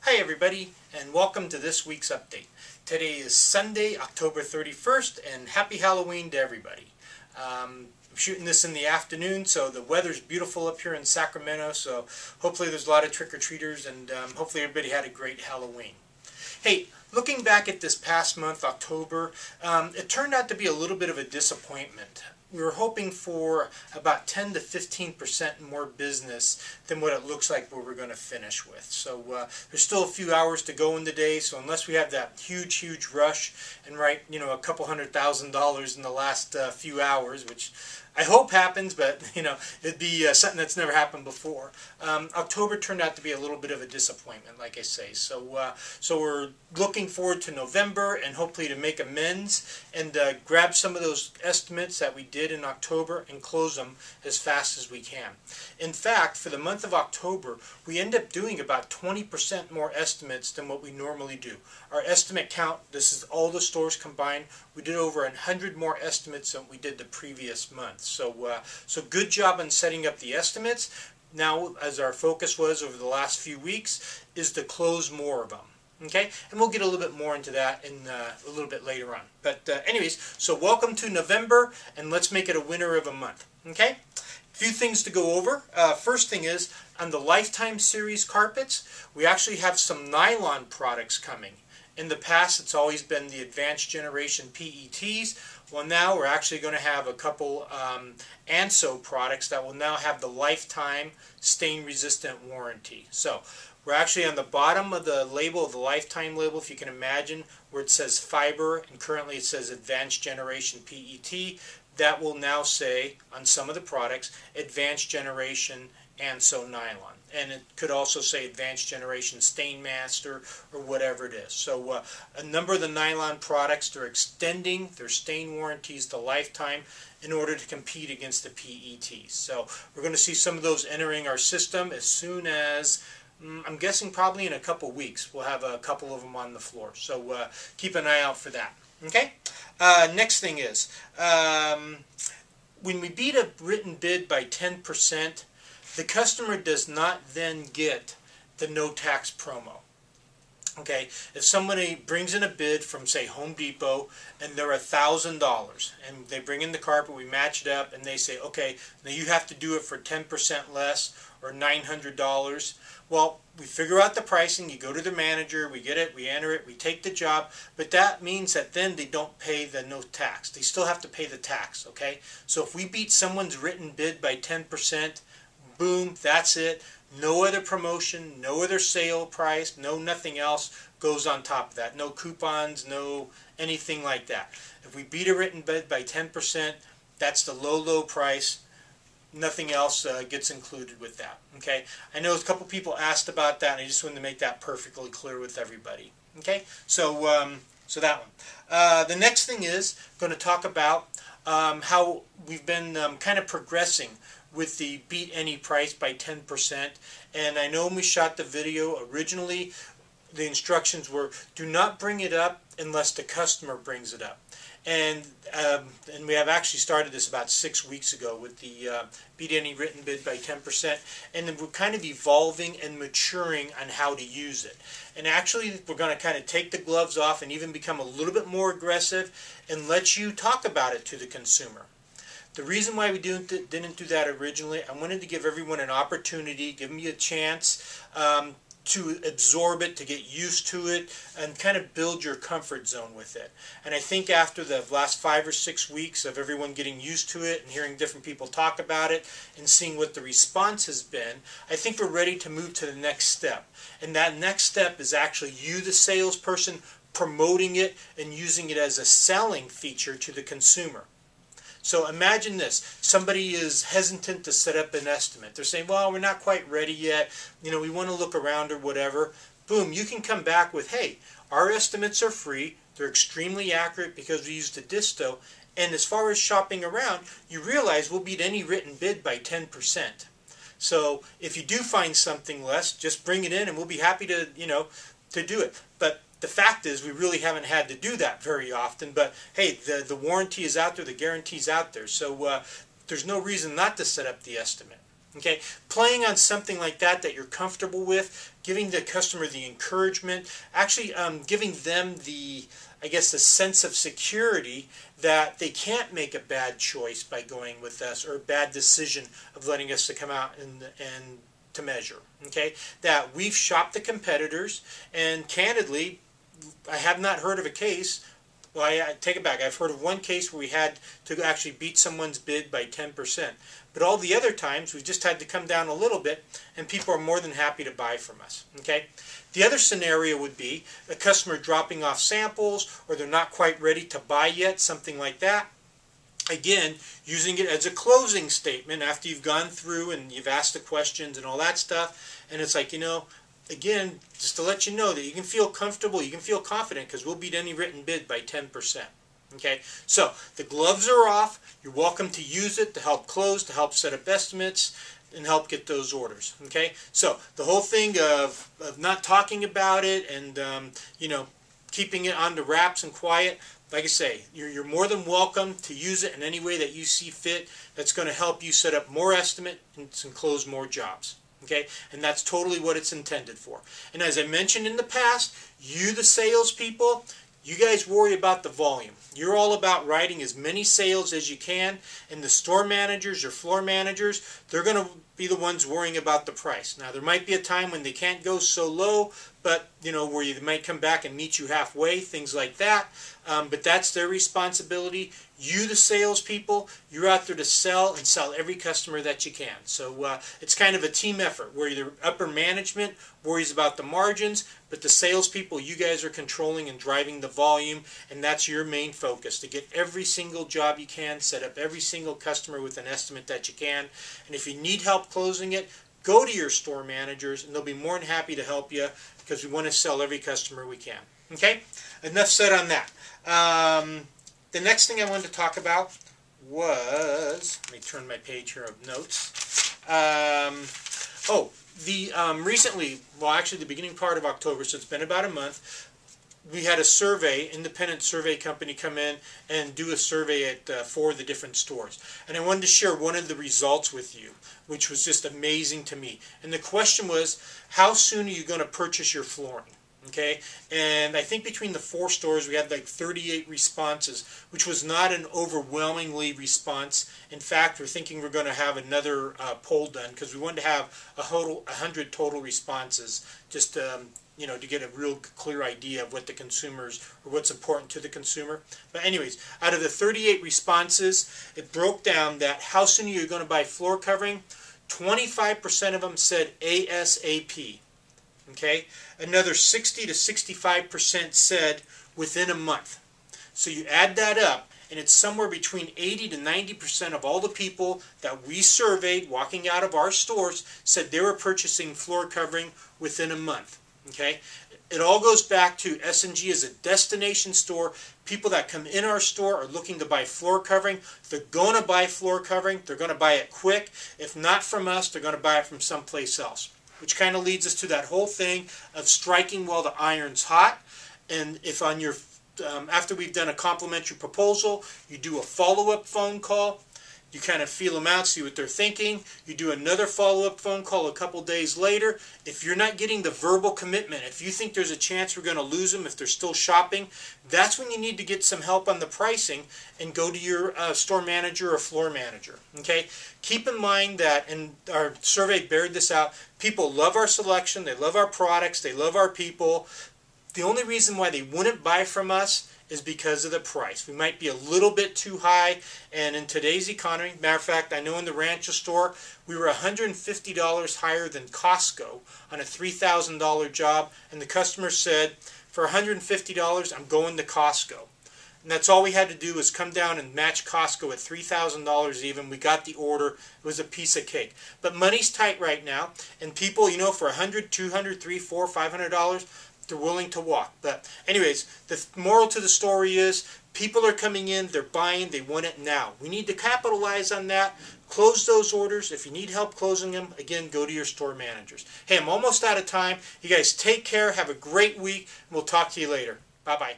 Hi everybody, and welcome to this week's update. Today is Sunday, October 31st, and happy Halloween to everybody. I'm shooting this in the afternoon, so the weather's beautiful up here in Sacramento, so hopefully there's a lot of trick-or-treaters, and hopefully everybody had a great Halloween. Hey, looking back at this past month, October, it turned out to be a little bit of a disappointment. We were hoping for about 10 to 15% more business than what it looks like we're going to finish with. So there's still a few hours to go in the day, so unless we have that huge rush and write, a couple $100,000 in the last few hours, which I hope happens, but it'd be something that's never happened before. October turned out to be a little bit of a disappointment, like I say. So so we're looking forward to November and hopefully to make amends and grab some of those estimates that we did in October and close them as fast as we can. In fact, for the month of October, we end up doing about 20% more estimates than what we normally do. Our estimate count, this is all the stores combined, we did over 100 more estimates than we did the previous month. So good job on setting up the estimates. Now, as our focus was over the last few weeks, is to close more of them. Okay, and we'll get a little bit more into that in a little bit later on. But anyways, so welcome to November, and let's make it a winner of a month. Okay, a few things to go over. First thing is, on the Lifetime Series carpets, we actually have some nylon products coming. In the past, it's always been the Advanced Generation PETs. Well, now we're actually going to have a couple ANSO products that will now have the Lifetime Stain-Resistant Warranty. So we're actually on the bottom of the label, of the Lifetime label, if you can imagine, where it says fiber, and currently it says Advanced Generation PET. That will now say, on some of the products, Advanced Generation ANSO Nylon. And it could also say Advanced Generation Stain Master or whatever it is. So a number of the nylon products, they're extending their stain warranties to lifetime in order to compete against the PETs. So we're going to see some of those entering our system as soon as, I'm guessing probably in a couple weeks. We'll have a couple of them on the floor. So keep an eye out for that. Okay? Next thing is, when we beat a written bid by 10%, the customer does not then get the no tax promo. Okay, if somebody brings in a bid from, say, Home Depot, and they're $1,000, and they bring in the carpet, we match it up, and they say, okay, now you have to do it for 10% less, or $900. Well, we figure out the pricing, you go to the manager, we get it, we enter it, we take the job, but that means that then they don't pay the no tax. They still have to pay the tax, okay? So if we beat someone's written bid by 10%, boom, that's it. No other promotion, no other sale price, no nothing else goes on top of that. No coupons, no anything like that. If we beat a written bid by 10%, that's the low price. Nothing else gets included with that. Okay, I know a couple people asked about that, and I just wanted to make that perfectly clear with everybody. Okay, so so that one. The next thing is going to talk about how we've been kind of progressing with the beat any price by 10%. And I know when we shot the video originally, the instructions were, do not bring it up unless the customer brings it up. And we have actually started this about 6 weeks ago with the beat any written bid by 10%. And then we're kind of evolving and maturing on how to use it. And actually, we're going to kind of take the gloves off and even become a little bit more aggressive and let you talk about it to the consumer. The reason why we didn't do that originally, I wanted to give everyone an opportunity, give them a chance to absorb it, to get used to it, and kind of build your comfort zone with it. And I think after the last 5 or 6 weeks of everyone getting used to it and hearing different people talk about it and seeing what the response has been, I think we're ready to move to the next step. And that next step is actually you, the salesperson, promoting it and using it as a selling feature to the consumer. So imagine this, somebody is hesitant to set up an estimate. They're saying, well, we're not quite ready yet, we want to look around or whatever. Boom, you can come back with, hey, our estimates are free, they're extremely accurate because we use the disto, and as far as shopping around, you realize we'll beat any written bid by 10%. So if you do find something less, just bring it in and we'll be happy to, to do it. But the fact is, we really haven't had to do that very often, but hey, the warranty is out there, the guarantee is out there, so there's no reason not to set up the estimate. Okay, playing on something like that that you're comfortable with, giving the customer the encouragement, actually giving them the, I guess, the sense of security that they can't make a bad choice by going with us, or a bad decision of letting us to come out and to measure. Okay, that we've shopped the competitors, and candidly, I have not heard of a case. Well, I take it back. I've heard of one case where we had to actually beat someone's bid by 10%. But all the other times, we've just had to come down a little bit, and people are more than happy to buy from us. Okay. The other scenario would be a customer dropping off samples, or they're not quite ready to buy yet, something like that. Again, using it as a closing statement after you've gone through and you've asked the questions and all that stuff. And it's like, again, just to let you know that you can feel comfortable, you can feel confident, because we'll beat any written bid by 10%. Okay, so the gloves are off. You're welcome to use it to help close, to help set up estimates, and help get those orders. Okay, so the whole thing of not talking about it and keeping it on the wraps and quiet, like I say, you're more than welcome to use it in any way that you see fit. That's going to help you set up more estimate and close more jobs. Okay, and that's totally what it's intended for. And as I mentioned in the past, you, the salespeople, you guys worry about the volume. You're all about writing as many sales as you can, and the store managers or floor managers, they're going to be the ones worrying about the price. Now, there might be a time when they can't go so low, but where you might come back and meet you halfway, things like that. But that's their responsibility. You, the salespeople, you're out there to sell and sell every customer that you can. So it's kind of a team effort where the upper management worries about the margins, but the salespeople, you guys are controlling and driving the volume, and that's your main focus, to get every single job you can, set up every single customer with an estimate that you can. And if you need help closing it, go to your store managers, and they'll be more than happy to help you, because we want to sell every customer we can. Okay? Enough said on that. The next thing I wanted to talk about was, let me turn my page here of notes. Recently, well, actually the beginning part of October, so it's been about a month, we had a survey, independent survey company come in and do a survey at 4 of the different stores. And I wanted to share one of the results with you, which was just amazing to me. And the question was, how soon are you going to purchase your flooring? Okay, and I think between the 4 stores we had like 38 responses, which was not an overwhelmingly response. In fact, we're thinking we're going to have another poll done, because we wanted to have 100 total responses, just to get a real clear idea of what the consumers, or what's important to the consumer. But anyways, out of the 38 responses, it broke down that how soon are you going to buy floor covering? 25% of them said ASAP. Okay, another 60 to 65% said within a month. So you add that up, and it's somewhere between 80 to 90% of all the people that we surveyed walking out of our stores said they were purchasing floor covering within a month. Okay, it all goes back to S&G as a destination store. People that come in our store are looking to buy floor covering. They're going to buy floor covering. They're going to buy it quick. If not from us, they're going to buy it from someplace else. Which kind of leads us to that whole thing of striking while the iron's hot. And if on your after we've done a complimentary proposal, you do a follow-up phone call. You kind of feel them out, see what they're thinking. You do another follow-up phone call a couple days later. If you're not getting the verbal commitment, if you think there's a chance we're going to lose them if they're still shopping, that's when you need to get some help on the pricing and go to your store manager or floor manager. Okay? Keep in mind that, and our survey bared this out, people love our selection, they love our products, they love our people. The only reason why they wouldn't buy from us is because of the price. We might be a little bit too high, and in today's economy, matter of fact, I know in the Rancho store, we were $150 higher than Costco on a $3,000 job, and the customer said, for $150, I'm going to Costco. And that's all we had to do was come down and match Costco at $3,000 even. We got the order. It was a piece of cake. But money's tight right now, and people, for $100, $200, $300, $400, $500, they're willing to walk. But anyways, the moral to the story is people are coming in, they're buying, they want it now. We need to capitalize on that. Close those orders. If you need help closing them, again, go to your store managers. Hey, I'm almost out of time. You guys take care. Have a great week. And we'll talk to you later. Bye-bye.